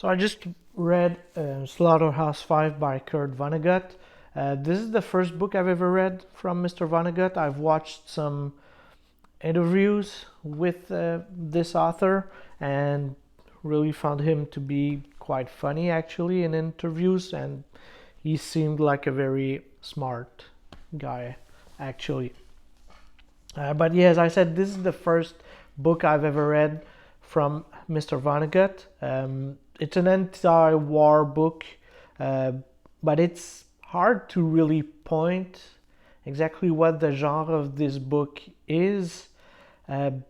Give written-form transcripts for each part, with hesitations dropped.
So I just read Slaughterhouse 5 by Kurt Vonnegut. This is the first book I've ever read from Mr. Vonnegut. I've watched some interviews with this author and really found him to be quite funny actually in interviews, and he seemed like a very smart guy actually. But yeah, as I said, this is the first book I've ever read from Mr. Vonnegut. It's an anti-war book, uh, but it's hard to really point exactly what the genre of this book is,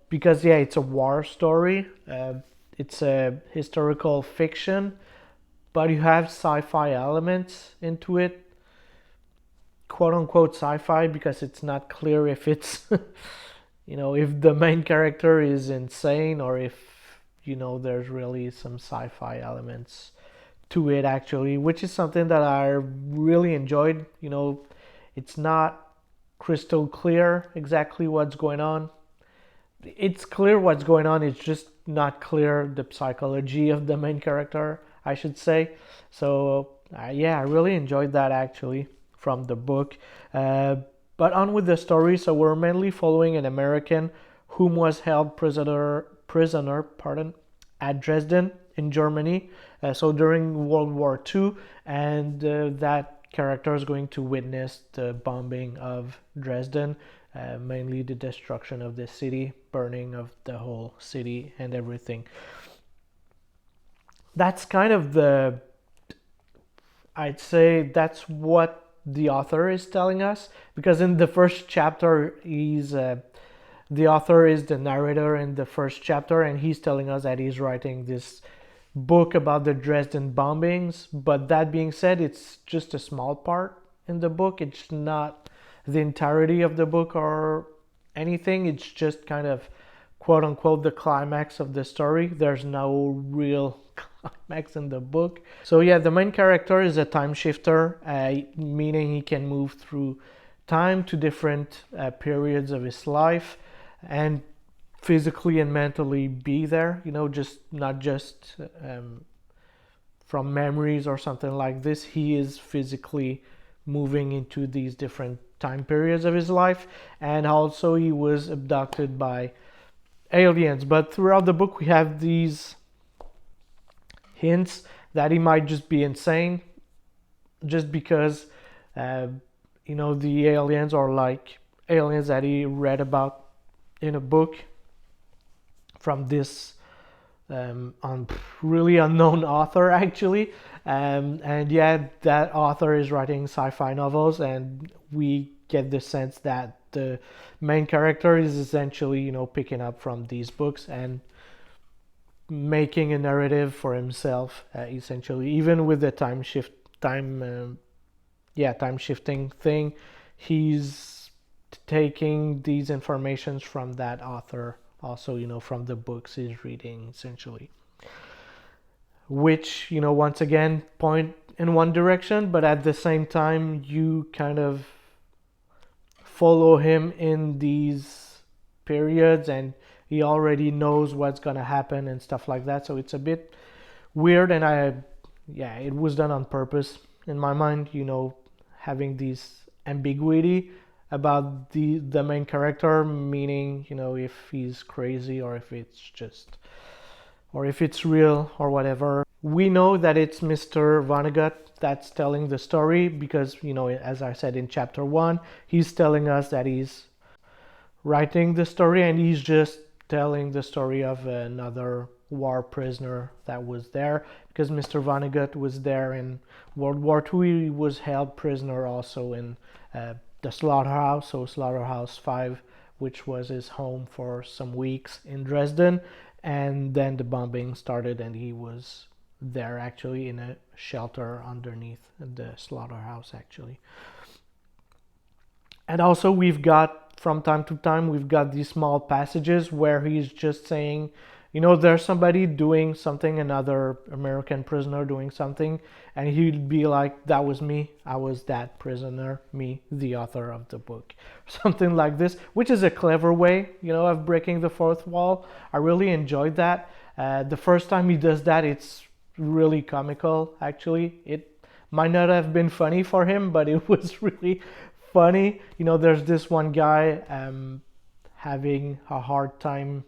because yeah, it's a war story. It's a historical fiction, but you have sci-fi elements into it, quote unquote sci-fi, because it's not clear if it's if the main character is insane or if there's really some sci-fi elements to it actually, which is something that I really enjoyed. It's not crystal clear exactly what's going on. It's clear what's going on, it's just not clear the psychology of the main character, I should say. So yeah, I really enjoyed that actually from the book. But on with the story. So we're mainly following an American whom was held prisoner, at Dresden in Germany. So during World War II, and that character is going to witness the bombing of Dresden, mainly the destruction of the city, burning of the whole city and everything. That's kind of I'd say that's what the author is telling us, because in the first chapter the author is the narrator in the first chapter, and he's telling us that he's writing this book about the Dresden bombings. But that being said, it's just a small part in the book. It's not the entirety of the book or anything. It's just kind of quote unquote the climax of the story. There's no real climax in the book. So yeah, the main character is a time shifter, meaning he can move through time to different periods of his life and physically and mentally be there, just not just from memories or something like this. He is physically moving into these different time periods of his life. And also he was abducted by aliens. But throughout the book we have these hints that he might just be insane, just because the aliens are like aliens that he read about in a book from this really unknown author actually. And yeah, that author is writing sci-fi novels, and we get the sense that the main character is essentially picking up from these books and making a narrative for himself, essentially. Even with the time shifting thing, he's taking these informations from that author also, from the books he's reading essentially, which once again point in one direction, but at the same time you kind of follow him in these periods and he already knows what's gonna happen and stuff like that. So it's a bit weird, and it was done on purpose in my mind, having these ambiguity about the main character, meaning if he's crazy or if it's real or whatever. We know that it's Mr. Vonnegut that's telling the story because as I said in chapter 1, he's telling us that he's writing the story, and he's just telling the story of another war prisoner that was there, because Mr. Vonnegut was there in World War II. He was held prisoner also in the Slaughterhouse, so Slaughterhouse 5, which was his home for some weeks in Dresden. And then the bombing started, and he was there actually in a shelter underneath the slaughterhouse actually. And also we've got, from time to time, we've got these small passages where he's just saying, there's somebody doing something, another American prisoner doing something, and he'd be like, that was me, I was that prisoner, me, the author of the book. Something like this, which is a clever way, of breaking the fourth wall. I really enjoyed that. The first time he does that, it's really comical. Actually, it might not have been funny for him, but it was really funny. You know, there's this one guy having a hard time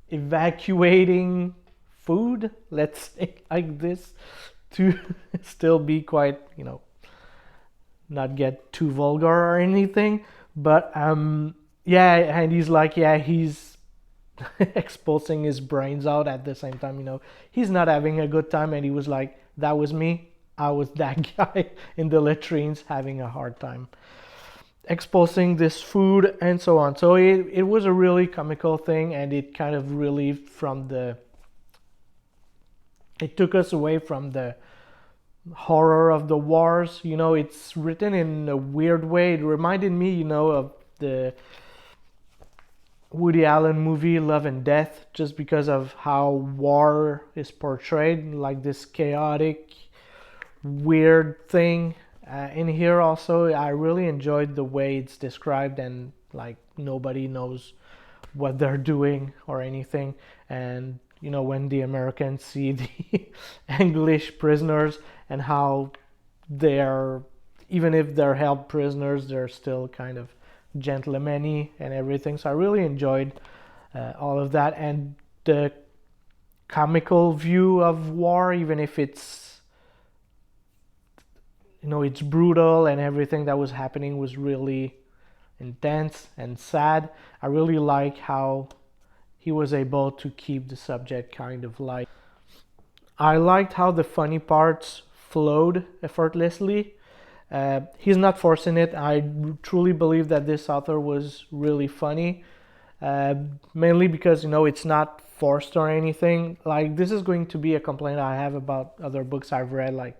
evacuating food, let's say like this, to still be quite, you know, not get too vulgar or anything. But yeah, and he's like, yeah, he's exposing his brains out at the same time. You know, he's not having a good time, and he was like, that was me. I was that guy in the latrines having a hard time exposing this food and so on. So it was a really comical thing, and it kind of relieved from the, it took us away from the horror of the wars. You know, it's written in a weird way. It reminded me, you know, of the Woody Allen movie Love and Death, just because of how war is portrayed, like this chaotic, weird thing. In here also, I really enjoyed the way it's described, and like nobody knows what they're doing or anything. And you know, when the Americans see the English prisoners and how they're, even if they're held prisoners, they're still kind of gentlemanly and everything. So I really enjoyed all of that, and the comical view of war, even if it's, you know, it's brutal and everything that was happening was really intense and sad. I really like how he was able to keep the subject kind of light. I liked how the funny parts flowed effortlessly. He's not forcing it. I truly believe that this author was really funny, mainly because, you know, it's not forced or anything. Like, this is going to be a complaint I have about other books I've read like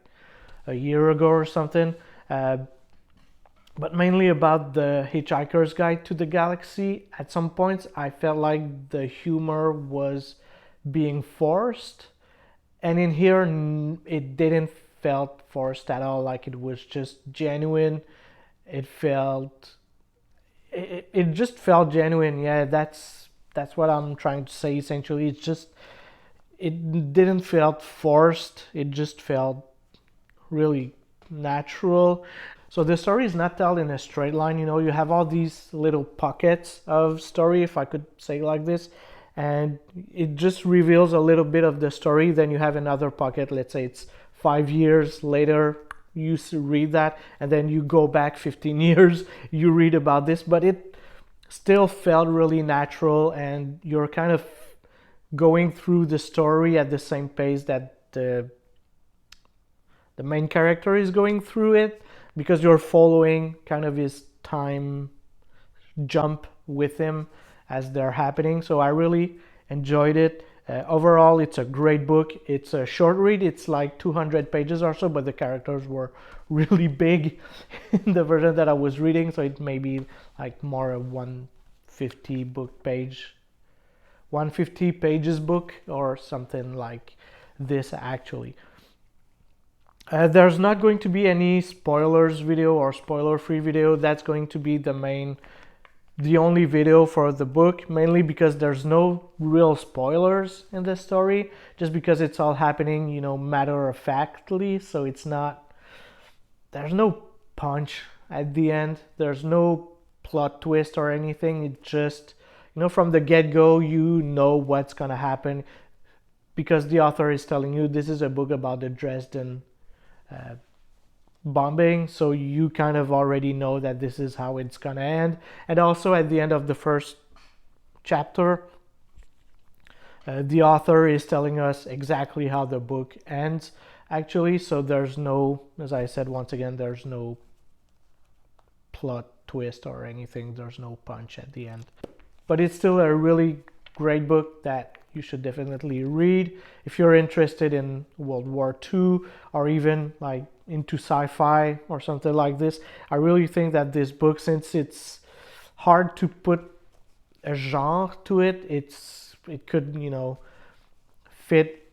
a year ago or something, but mainly about the Hitchhiker's Guide to the Galaxy. At some points I felt like the humor was being forced, and in here it didn't felt forced at all. Like, it was just genuine. It just felt genuine. Yeah, that's what I'm trying to say essentially. It's just, it didn't felt forced. It just felt really natural. So the story is not told in a straight line. You know, you have all these little pockets of story, if I could say like this, and it just reveals a little bit of the story. Then you have another pocket, let's say it's 5 years later, you read that, and then you go back 15 years, you read about this, but it still felt really natural, and you're kind of going through the story at the same pace that the main character is going through it, because you're following kind of his time jump with him as they're happening. So I really enjoyed it. Overall, it's a great book. It's a short read. It's like 200 pages or so, but the characters were really big in the version that I was reading, so it may be like more a 150 pages book or something like this actually. There's not going to be any spoilers video or spoiler free video. That's going to be the only video for the book, mainly because there's no real spoilers in this story, just because it's all happening, you know, matter of factly. So it's not, there's no punch at the end, there's no plot twist or anything. It just, you know, from the get-go, you know what's gonna happen, because the author is telling you this is a book about the Dresden bombing, so you kind of already know that this is how it's gonna end. And also at the end of the first chapter, the author is telling us exactly how the book ends actually. So there's no, as I said once again, there's no plot twist or anything, there's no punch at the end, but it's still a really great book that you should definitely read if you're interested in World War II, or even like into sci-fi or something like this. I really think that this book, since it's hard to put a genre to it, it could, you know, fit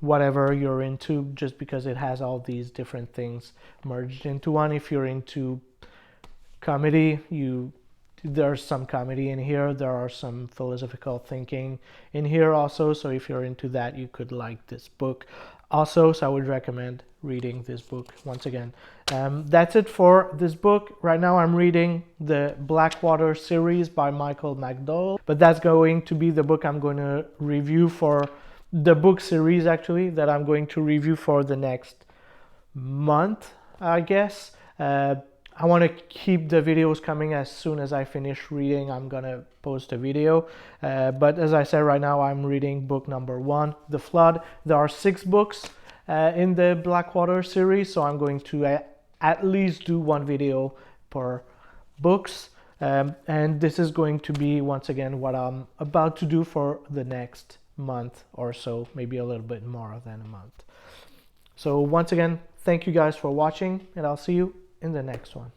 whatever you're into, just because it has all these different things merged into one. If you're into comedy, there's some comedy in here. There are some philosophical thinking in here also. So if you're into that, you could like this book also. So I would recommend reading this book once again. That's it for this book. Right now I'm reading the Blackwater series by Michael McDowell, but that's going to be the book I'm going to review for the book series actually that I'm going to review for the next month, I guess. I want to keep the videos coming. As soon as I finish reading, I'm gonna post a video. But as I said, right now I'm reading book number 1, The Flood. There are 6 books in the Blackwater series, so I'm going to at least do one video per books. And this is going to be, once again, what I'm about to do for the next month or so, maybe a little bit more than a month. So once again, thank you guys for watching, and I'll see you in the next one.